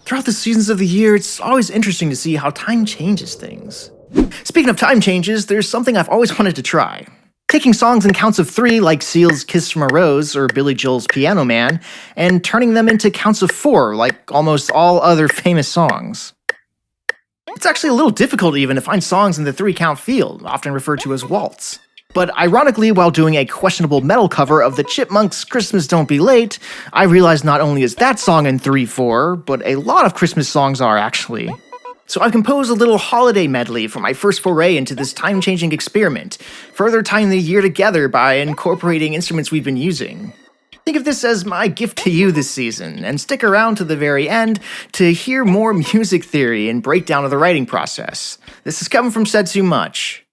Throughout the seasons of the year, it's always interesting to see how time changes things. Speaking of time changes, there's something I've always wanted to try. Taking songs in counts of 3 like Seal's Kiss from a Rose or Billy Joel's Piano Man, and turning them into counts of 4 like almost all other famous songs. It's actually a little difficult even to find songs in the 3-count field, often referred to as waltz. But ironically, while doing a questionable metal cover of the Chipmunks' Christmas Don't Be Late, I realized not only is that song in 3/4, but a lot of Christmas songs are actually. So I've composed a little holiday medley for my first foray into this time-changing experiment, further tying the year together by incorporating instruments we've been using. Think of this as my gift to you this season, and stick around to the very end to hear more music theory and breakdown of the writing process. This is coming from Said Too Much.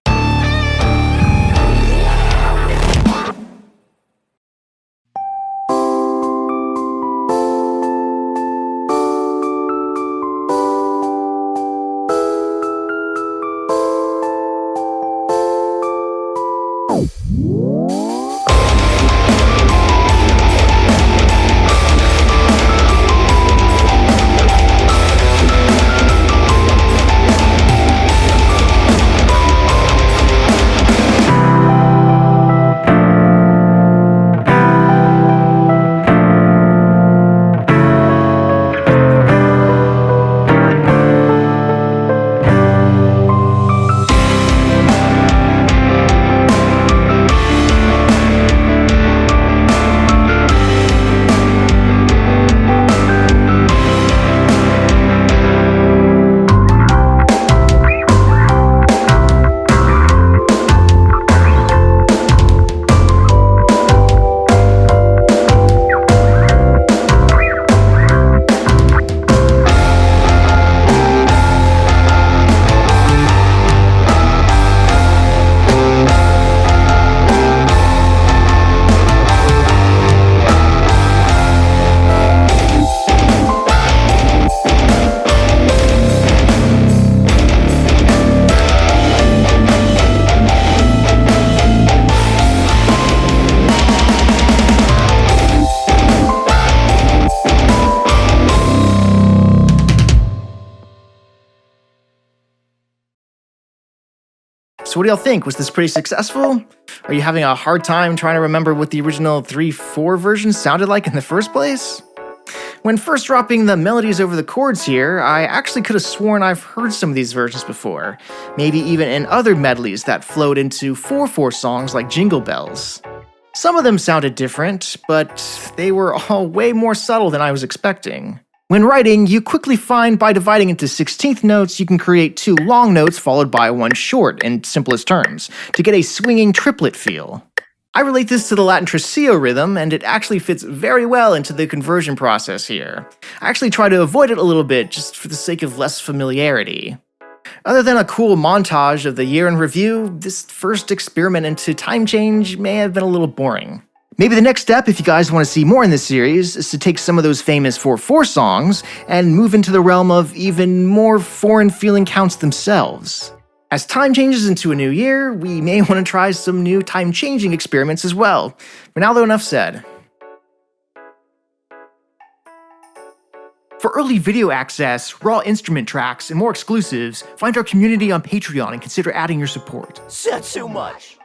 So what do y'all think? Was this pretty successful? Are you having a hard time trying to remember what the original 3/4 version sounded like in the first place? When first dropping the melodies over the chords here, I actually could have sworn I've heard some of these versions before, maybe even in other medleys that flowed into 4/4 songs like Jingle Bells. Some of them sounded different, but they were all way more subtle than I was expecting. When writing, you quickly find by dividing into 16th notes, you can create 2 long notes followed by 1 short in simplest terms, to get a swinging triplet feel. I relate this to the Latin tresillo rhythm, and it actually fits very well into the conversion process here. I actually try to avoid it a little bit, just for the sake of less familiarity. Other than a cool montage of the year in review, this first experiment into time change may have been a little boring. Maybe the next step, if you guys want to see more in this series, is to take some of those famous 4/4 songs and move into the realm of even more foreign-feeling counts themselves. As time changes into a new year, we may want to try some new time-changing experiments as well. For now though, enough said. For early video access, raw instrument tracks, and more exclusives, find our community on Patreon and consider adding your support. Said too much.